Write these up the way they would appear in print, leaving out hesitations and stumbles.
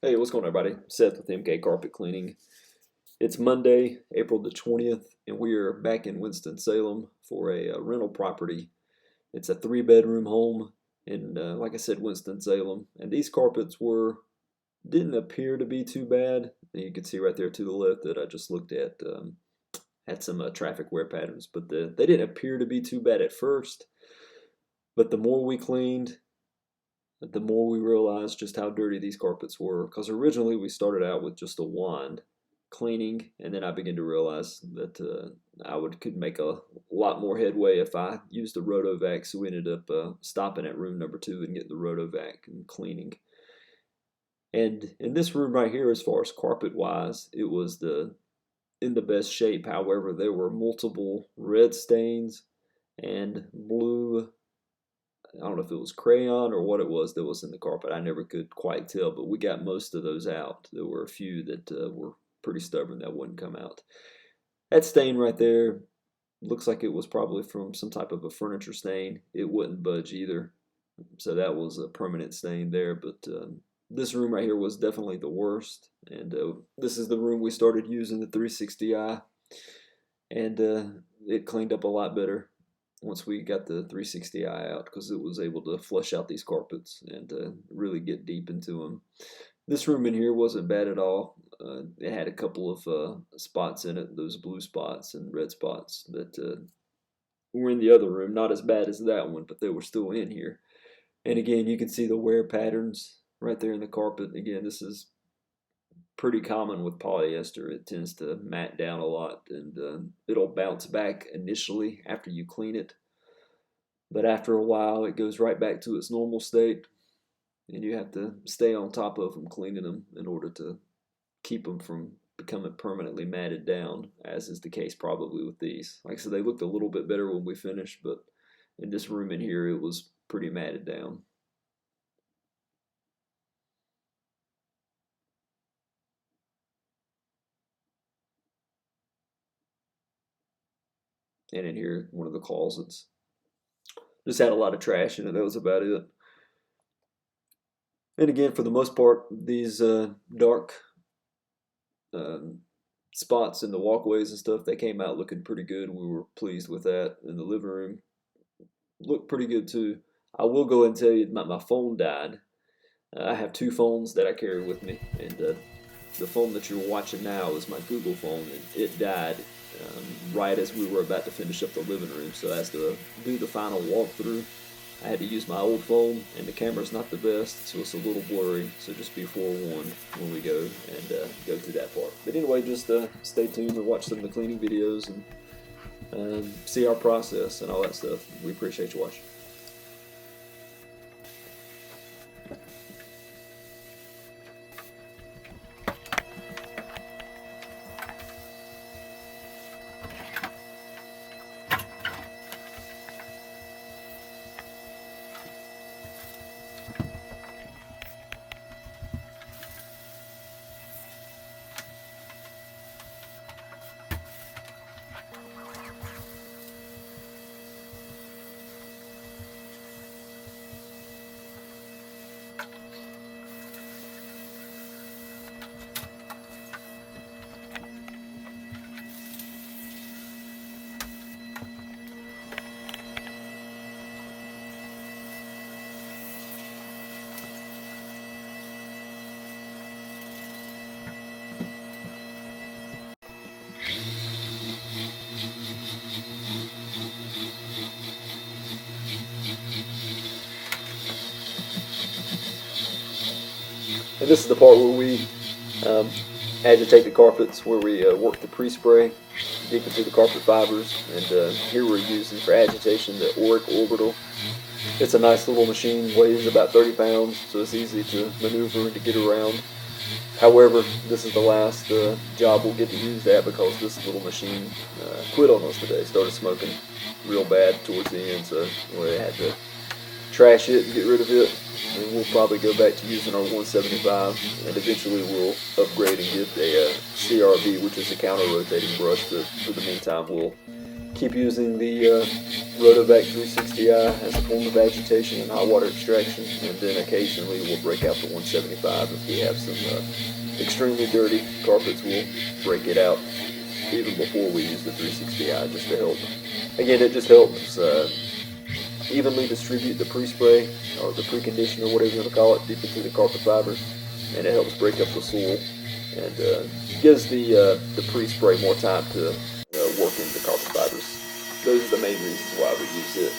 Hey, what's going on, everybody? Seth with MK Carpet Cleaning. It's Monday, April the 20th, and we are back in Winston-Salem for a rental property. It's a 3-bedroom home in, like I said, Winston-Salem. And these carpets didn't appear to be too bad. And you can see right there to the left that I just looked at had some traffic wear patterns, but they didn't appear to be too bad at first. But the more we cleaned, the more we realized just how dirty these carpets were. Because originally we started out with just a wand cleaning, and then I began to realize that could make a lot more headway if I used a rotovac. So we ended up stopping at room number 2 and getting the rotovac and cleaning. And in this room right here, as far as carpet wise, it was in the best shape. However, there were multiple red stains and blue. I don't know if it was crayon or what it was that was in the carpet. I never could quite tell, but we got most of those out. There were a few that were pretty stubborn that wouldn't come out. That stain right there looks like it was probably from some type of a furniture stain. It wouldn't budge either. So that was a permanent stain there, but this room right here was definitely the worst. And this is the room we started using the 360i, and it cleaned up a lot better once we got the 360i out, because it was able to flush out these carpets and really get deep into them. This room in here wasn't bad at all. It had a couple of spots in it, those blue spots and red spots that were in the other room. Not as bad as that one, but they were still in here. And again, you can see the wear patterns right there in the carpet. Again, this is pretty common with polyester. It tends to mat down a lot, and it'll bounce back initially after you clean it, but after a while it goes right back to its normal state, and you have to stay on top of them, cleaning them, in order to keep them from becoming permanently matted down, as is the case probably with these. Like I said, they looked a little bit better when we finished, but in this room in here it was pretty matted down. And in here, one of the closets just had a lot of trash in it. That was about it. And again, for the most part, these dark spots in the walkways and stuff, they came out looking pretty good. We were pleased with that. In the living room, looked pretty good too. I will go and tell you, my phone died. I have 2 phones that I carry with me, and the phone that you're watching now is my Google phone, and it died right as we were about to finish up the living room. So as to do the final walkthrough, I had to use my old phone, and the camera's not the best, so it's a little blurry. So just be forewarned when we go and go through that part. But anyway, just stay tuned and watch some of the cleaning videos and see our process and all that stuff. We appreciate you watching. And this is the part where we agitate the carpets, where we work the pre-spray deep into the carpet fibers. And here we're using for agitation the Auric Orbital. It's a nice little machine, weighs about 30 pounds, so it's easy to maneuver and to get around. However, this is the last job we'll get to use that, because this little machine quit on us today. Started smoking real bad towards the end, so we had to trash it and get rid of it. And we'll probably go back to using our 175, and eventually we'll upgrade and get a CRV, which is a counter-rotating brush. But for the meantime, we'll Keep using the Rotovac 360i as a form of agitation and hot water extraction, and then occasionally we'll break out the 175 if we have some extremely dirty carpets. We'll break it out even before we use the 360i just to help. Again, it just helps evenly distribute the pre-spray or the pre-conditioner, whatever you want to call it, deep into the carpet fibers, and it helps break up the soil and gives the pre-spray more time to work into the carpet fibers. Those are the main reasons why we use it.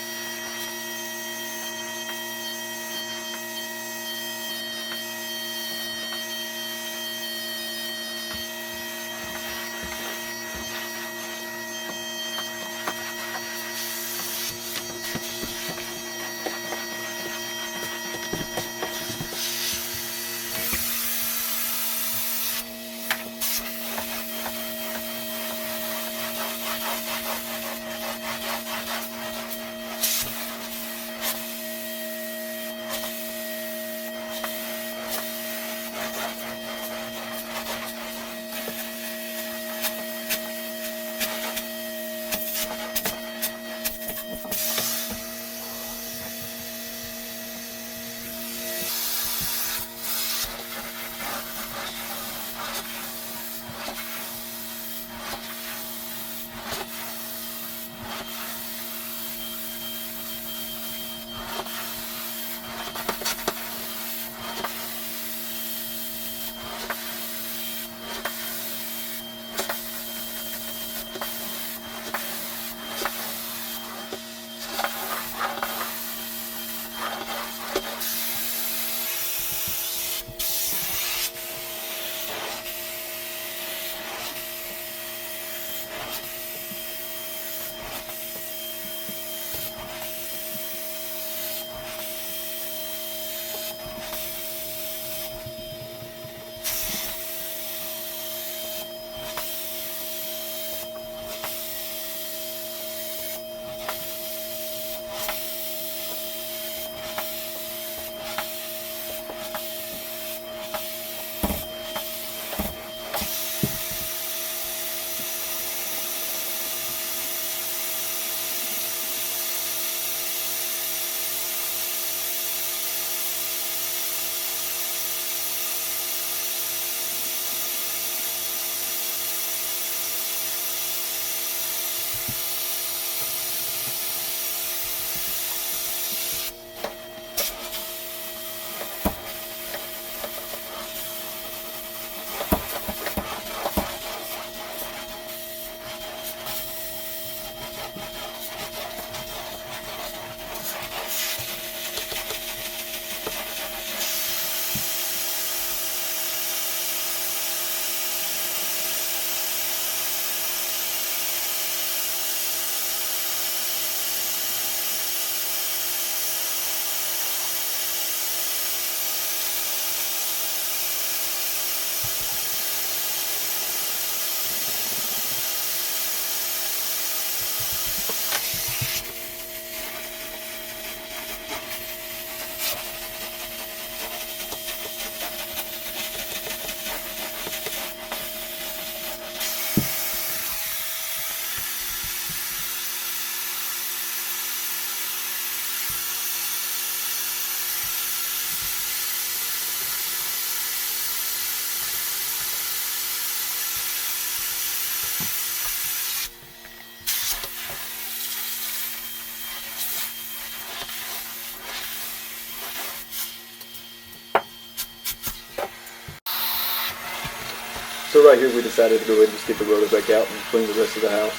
So right here we decided to go ahead and just get the Rotovac out and clean the rest of the house.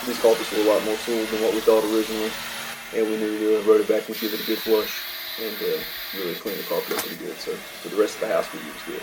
These carpets were a lot more soiled than what we thought originally, and we knew the Rotovac would give it a good flush and really clean the carpet up pretty good. So for the rest of the house we used it.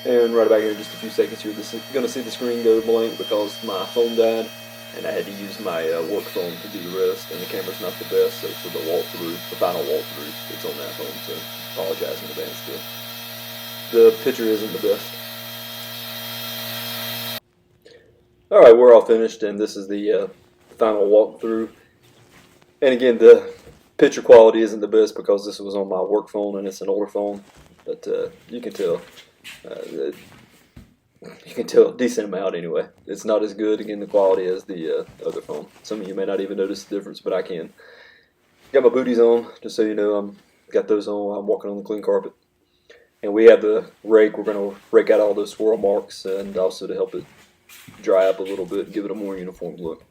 And right about here in just a few seconds, you're going to see the screen go blank because my phone died, and I had to use my work phone to do the rest, and the camera's not the best, so for the walkthrough, the final walkthrough, it's on that phone, so apologize in advance still. The picture isn't the best. Alright, we're all finished, and this is the final walkthrough. And again, the picture quality isn't the best because this was on my work phone, and it's an older phone, but you can tell. You can tell a decent amount anyway. It's not as good, again, the quality as the other phone. Some of you may not even notice the difference, but I can. Got my booties on, just so you know. Got those on. I'm walking on the clean carpet. And we have the rake. We're going to rake out all those swirl marks, and also to help it dry up a little bit and give it a more uniform look.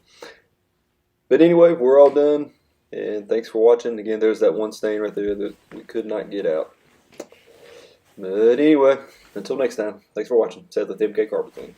But anyway, we're all done, and thanks for watching. Again, there's that one stain right there that we could not get out. But anyway, until next time, thanks for watching. Seth with MK Carpet Cleaning.